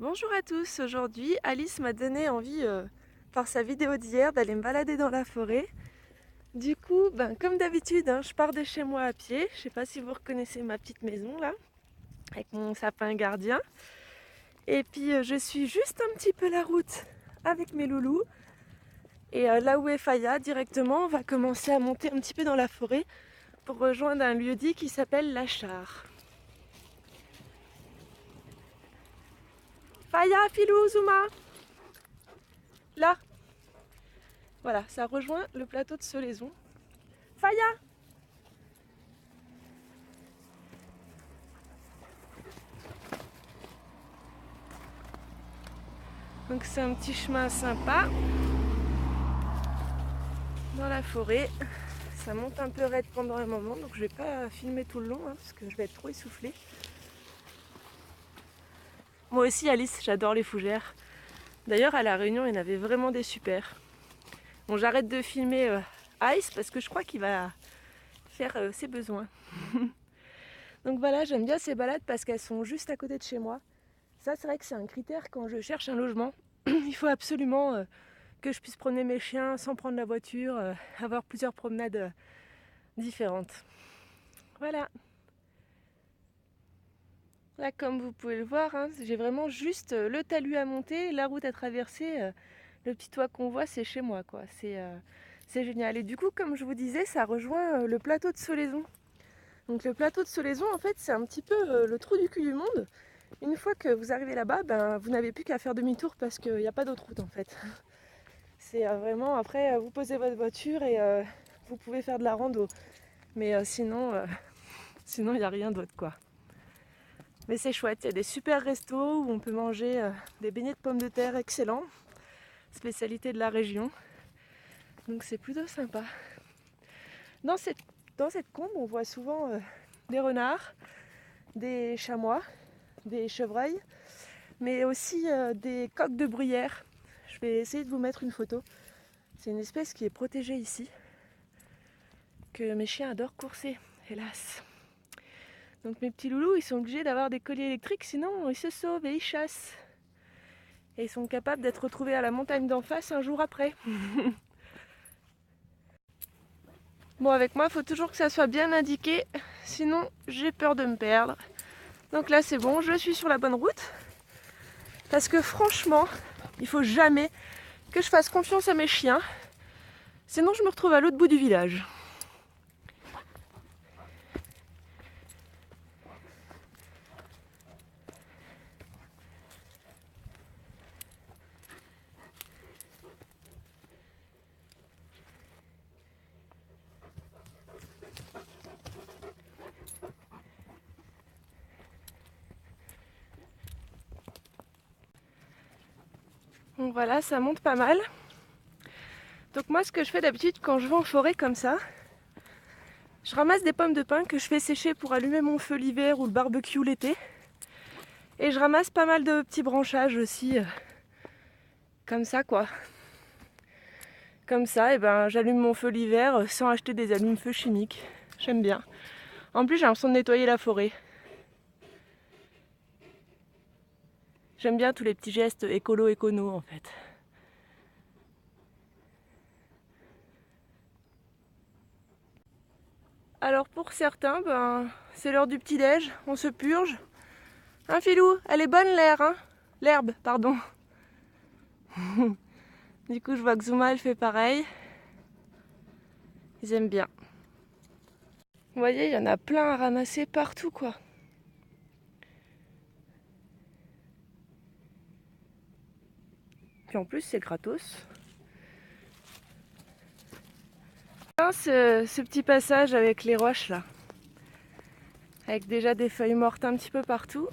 Bonjour à tous, aujourd'hui Alice m'a donné envie par sa vidéo d'hier d'aller me balader dans la forêt. Du coup, comme d'habitude, je pars de chez moi à pied. Je sais pas si vous reconnaissez ma petite maison là, avec mon sapin gardien. Et puis je suis juste un petit peu la route avec mes loulous. Et là où est Faya, directement, on va commencer à monter un petit peu dans la forêt pour rejoindre un lieu-dit qui s'appelle La Char. Faya, Filou, Zuma, là. Voilà, ça rejoint le plateau de Solaison. Faya! Donc c'est un petit chemin sympa dans la forêt. Ça monte un peu raide pendant un moment, donc je vais pas filmer tout le long parce que je vais être trop essoufflée. Moi aussi Alice, j'adore les fougères. D'ailleurs à La Réunion, il y en avait vraiment des super. Bon, j'arrête de filmer Ice parce que je crois qu'il va faire ses besoins. Donc voilà, j'aime bien ces balades parce qu'elles sont juste à côté de chez moi. Ça, c'est vrai que c'est un critère quand je cherche un logement. Il faut absolument que je puisse promener mes chiens sans prendre la voiture, avoir plusieurs promenades différentes. Voilà. Là, comme vous pouvez le voir, j'ai vraiment juste le talus à monter, la route à traverser. Le petit toit qu'on voit, c'est chez moi, quoi. C'est génial. Et du coup, comme je vous disais, ça rejoint le plateau de Solaison. Donc le plateau de Solaison, en fait, c'est un petit peu le trou du cul du monde. Une fois que vous arrivez là-bas, vous n'avez plus qu'à faire demi-tour parce qu'il n'y a pas d'autre route, en fait. C'est vraiment, après, vous posez votre voiture et vous pouvez faire de la rando. Mais sinon, il n'y a rien d'autre, quoi. Mais c'est chouette, il y a des super restos où on peut manger des beignets de pommes de terre excellents, spécialité de la région. Donc c'est plutôt sympa. Dans cette, dans cette combe, on voit souvent des renards, des chamois, des chevreuils, mais aussi des coqs de bruyère. Je vais essayer de vous mettre une photo. C'est une espèce qui est protégée ici, que mes chiens adorent courser, hélas. Donc mes petits loulous, ils sont obligés d'avoir des colliers électriques, sinon ils se sauvent et ils chassent. Et ils sont capables d'être retrouvés à la montagne d'en face un jour après. Bon, avec moi, il faut toujours que ça soit bien indiqué, sinon j'ai peur de me perdre. Donc là, c'est bon, je suis sur la bonne route. Parce que franchement, il faut jamais que je fasse confiance à mes chiens, sinon je me retrouve à l'autre bout du village. Donc voilà, ça monte pas mal. Donc moi, ce que je fais d'habitude quand je vais en forêt comme ça, je ramasse des pommes de pin que je fais sécher pour allumer mon feu l'hiver ou le barbecue l'été. Et je ramasse pas mal de petits branchages aussi, comme ça quoi. Comme ça, et j'allume mon feu l'hiver sans acheter des allumes-feu chimiques. J'aime bien. En plus, j'ai l'impression de nettoyer la forêt. J'aime bien tous les petits gestes écolo-écono en fait. Alors pour certains, c'est l'heure du petit-déj, on se purge. Hein Filou, elle est bonne l'air, hein? L'herbe, pardon. Du coup, je vois que Zuma, elle fait pareil. Ils aiment bien. Vous voyez, il y en a plein à ramasser partout, quoi. Puis en plus, c'est gratos. Ce petit passage avec les roches, là. Avec déjà des feuilles mortes un petit peu partout.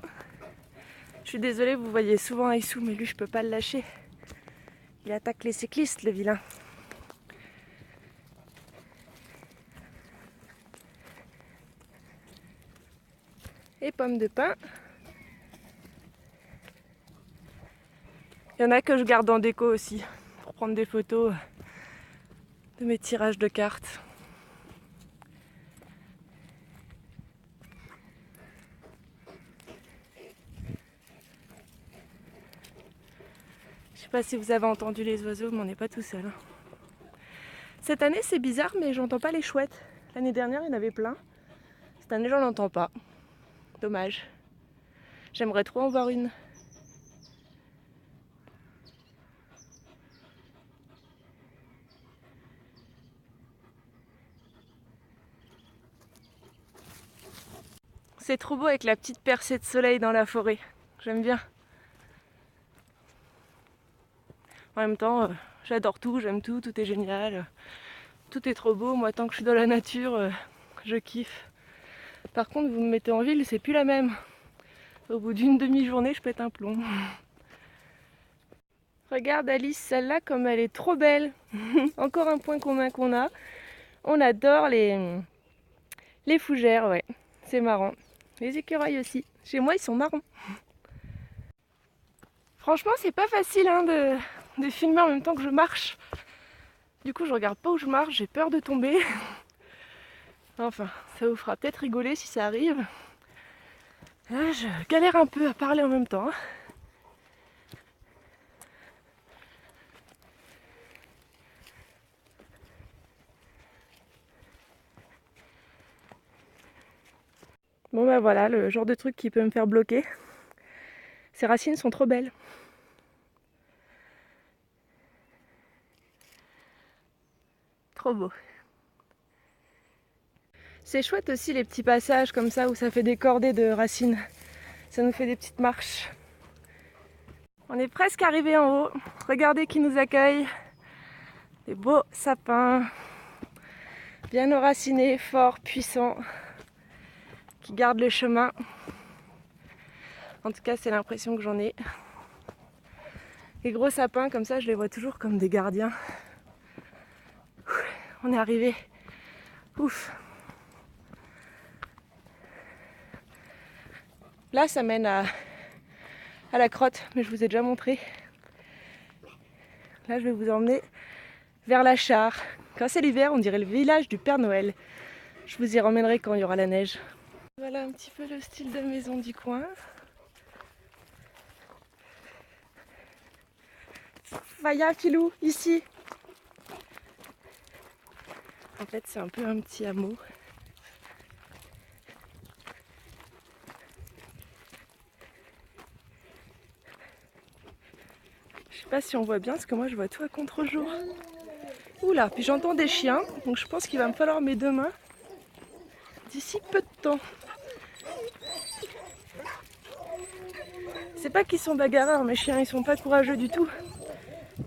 Je suis désolée, vous voyez souvent Aïssou, mais lui, je peux pas le lâcher. Il attaque les cyclistes, le vilain. Et pommes de pin. Il y en a que je garde en déco aussi, pour prendre des photos de mes tirages de cartes. Je sais pas si vous avez entendu les oiseaux, mais on n'est pas tout seul. Cette année, c'est bizarre, mais j'entends pas les chouettes. L'année dernière, il y en avait plein. Cette année, j'en entends pas. Dommage. J'aimerais trop en voir une. C'est trop beau avec la petite percée de soleil dans la forêt. J'aime bien. En même temps, j'adore tout, j'aime tout, tout est génial. Tout est trop beau. Moi, tant que je suis dans la nature, je kiffe. Par contre, vous me mettez en ville, c'est plus la même. Au bout d'une demi-journée, je pète un plomb. Regarde Alice, celle-là, comme elle est trop belle. Encore un point commun qu'on a. On adore les fougères, ouais. C'est marrant. Les écureuils aussi. Chez moi, ils sont marrons. Franchement, c'est pas facile hein, de filmer en même temps que je marche. Du coup, je regarde pas où je marche, j'ai peur de tomber. Enfin, ça vous fera peut-être rigoler si ça arrive. Là, je galère un peu à parler en même temps. Bon bah voilà, le genre de truc qui peut me faire bloquer. Ces racines sont trop belles. Trop beau. C'est chouette aussi les petits passages comme ça où ça fait des cordées de racines. Ça nous fait des petites marches. On est presque arrivé en haut. Regardez qui nous accueille. Des beaux sapins. Bien enracinés, forts, puissants. Qui gardent le chemin. En tout cas, c'est l'impression que j'en ai. Les gros sapins comme ça, je les vois toujours comme des gardiens. On est arrivé. Ouf. Là, ça mène à la crotte, mais je vous ai déjà montré. Là, je vais vous emmener vers la Char. Quand c'est l'hiver, on dirait le village du Père Noël. Je vous y ramènerai quand il y aura la neige. Voilà un petit peu le style de maison du coin. Faya, Filou, ici. En fait, c'est un peu un petit hameau. Je sais pas si on voit bien, parce que moi je vois tout à contre-jour. Oula, puis j'entends des chiens, donc je pense qu'il va me falloir mes deux mains d'ici peu de temps. C'est pas qu'ils sont bagarreurs, mes chiens, ils sont pas courageux du tout.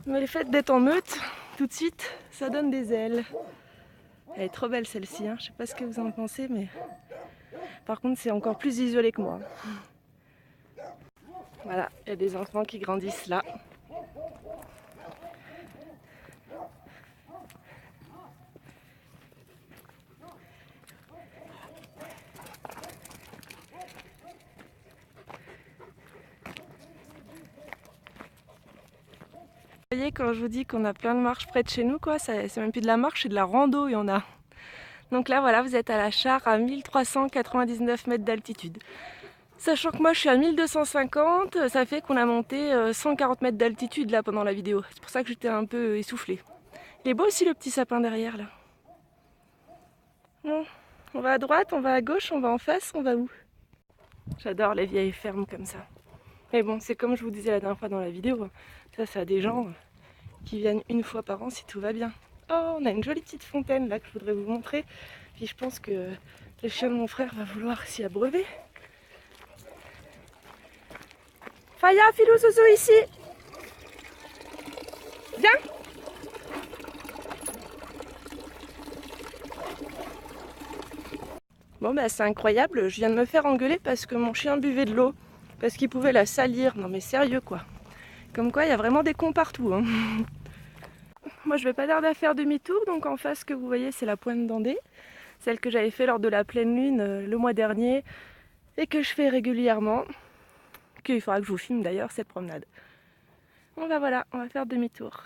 Mais le fait d'être en meute, tout de suite, ça donne des ailes. Elle est trop belle celle-ci, hein. Je sais pas ce que vous en pensez, mais par contre c'est encore plus isolé que moi. Voilà, il y a des enfants qui grandissent là. Vous voyez, quand je vous dis qu'on a plein de marches près de chez nous, quoi, c'est même plus de la marche, c'est de la rando, il y en a. Donc là, voilà, vous êtes à la Char à 1399 mètres d'altitude. Sachant que moi je suis à 1250, ça fait qu'on a monté 140 mètres d'altitude là pendant la vidéo. C'est pour ça que j'étais un peu essoufflée. Il est beau aussi le petit sapin derrière là. Bon, on va à droite, on va à gauche, on va en face, on va où? J'adore les vieilles fermes comme ça. Mais bon, c'est comme je vous disais la dernière fois dans la vidéo, ça a des gens qui viennent une fois par an si tout va bien. Oh, on a une jolie petite fontaine là que je voudrais vous montrer. Puis je pense que le chien de mon frère va vouloir s'y abreuver. Faya, Filou, Zouzou, ici. Viens. Bon bah c'est incroyable, je viens de me faire engueuler parce que mon chien buvait de l'eau. Parce qu'il pouvait la salir. Non mais sérieux quoi. Comme quoi il y a vraiment des cons partout. Hein. Moi je vais pas tarder à faire demi-tour, donc en face ce que vous voyez c'est la pointe d'Andé. Celle que j'avais fait lors de la pleine lune le mois dernier et que je fais régulièrement. Qu'il faudra que je vous filme d'ailleurs cette promenade. Bon bah voilà, on va faire demi-tour.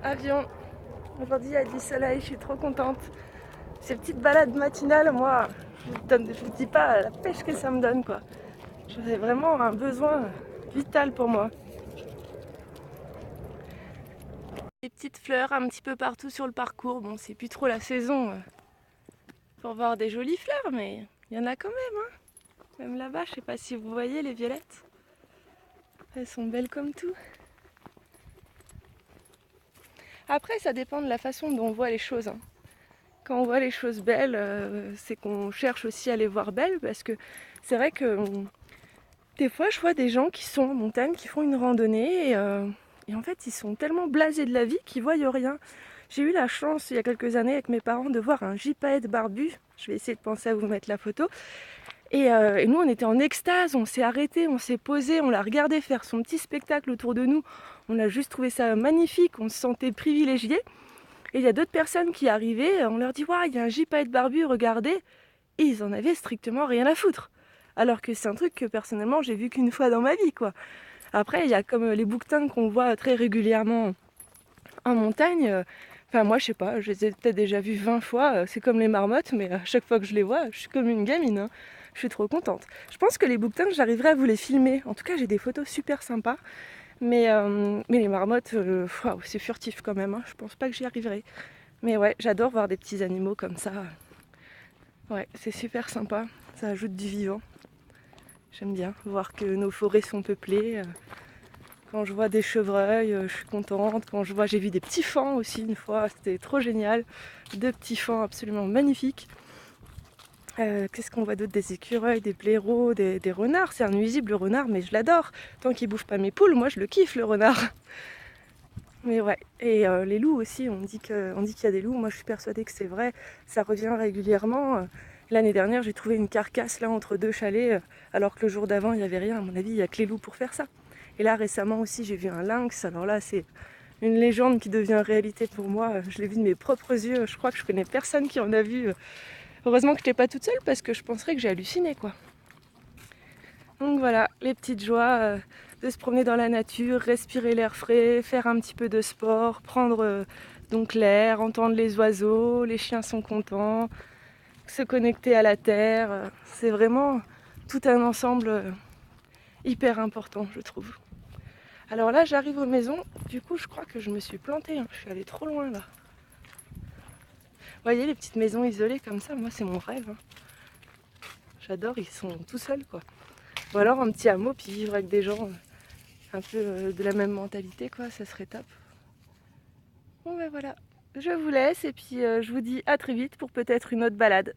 Avion. Aujourd'hui il y a du soleil, je suis trop contente. Ces petites balades matinales, moi Je vous dis pas la pêche que ça me donne, quoi. C'est vraiment un besoin vital pour moi. Des petites fleurs un petit peu partout sur le parcours. Bon, c'est plus trop la saison pour voir des jolies fleurs, mais il y en a quand même, hein. Même là-bas, je sais pas si vous voyez les violettes. Elles sont belles comme tout. Après, ça dépend de la façon dont on voit les choses, hein. Quand on voit les choses belles, c'est qu'on cherche aussi à les voir belles, parce que c'est vrai que des fois, je vois des gens qui sont en montagne, qui font une randonnée, et en fait, ils sont tellement blasés de la vie qu'ils voient rien. J'ai eu la chance, il y a quelques années, avec mes parents, de voir un gypaète barbu. Je vais essayer de penser à vous mettre la photo. Et nous, on était en extase, on s'est arrêté, on s'est posé, on l'a regardé faire son petit spectacle autour de nous. On a juste trouvé ça magnifique, on se sentait privilégiés. Et il y a d'autres personnes qui arrivaient, on leur dit « Waouh, il y a un gypaète barbu, regardez !» Et ils en avaient strictement rien à foutre. Alors que c'est un truc que personnellement, j'ai vu qu'une fois dans ma vie, quoi. Après, il y a comme les bouquetins qu'on voit très régulièrement en montagne. Enfin, moi, je sais pas, je les ai peut-être déjà vus 20 fois. C'est comme les marmottes, mais à chaque fois que je les vois, je suis comme une gamine, hein. Je suis trop contente. Je pense que les bouquetins, j'arriverai à vous les filmer. En tout cas, j'ai des photos super sympas. Mais les marmottes, waouh, c'est furtif quand même, hein. Je pense pas que j'y arriverai. Mais ouais, j'adore voir des petits animaux comme ça. Ouais, c'est super sympa. Ça ajoute du vivant. J'aime bien voir que nos forêts sont peuplées. Quand je vois des chevreuils, je suis contente. J'ai vu des petits faons aussi une fois, c'était trop génial. 2 petits faons absolument magnifiques. Qu'est-ce qu'on voit d'autre? Des écureuils, des blaireaux, des renards. C'est un nuisible le renard, mais je l'adore. Tant qu'il bouffe pas mes poules, moi je le kiffe le renard. Mais ouais, et les loups aussi, on dit qu'il y a des loups. Moi je suis persuadée que c'est vrai, ça revient régulièrement. L'année dernière, j'ai trouvé une carcasse là entre 2 chalets, alors que le jour d'avant, il n'y avait rien. À mon avis, il n'y a que les loups pour faire ça. Et là, récemment aussi, j'ai vu un lynx. Alors là, c'est une légende qui devient réalité pour moi. Je l'ai vu de mes propres yeux. Je crois que je connais personne qui en a vu. Heureusement que je n'étais pas toute seule parce que je penserais que j'ai halluciné, quoi. Donc voilà, les petites joies de se promener dans la nature, respirer l'air frais, faire un petit peu de sport, prendre donc l'air, entendre les oiseaux, les chiens sont contents, se connecter à la terre. C'est vraiment tout un ensemble hyper important, je trouve. Alors là, j'arrive aux maisons. Du coup, je crois que je me suis plantée, hein. Je suis allée trop loin là. Vous voyez les petites maisons isolées comme ça, moi c'est mon rêve, hein. J'adore, ils sont tout seuls, quoi. Ou alors un petit hameau, puis vivre avec des gens un peu de la même mentalité, quoi, ça serait top. Bon ben voilà, je vous laisse et puis je vous dis à très vite pour peut-être une autre balade.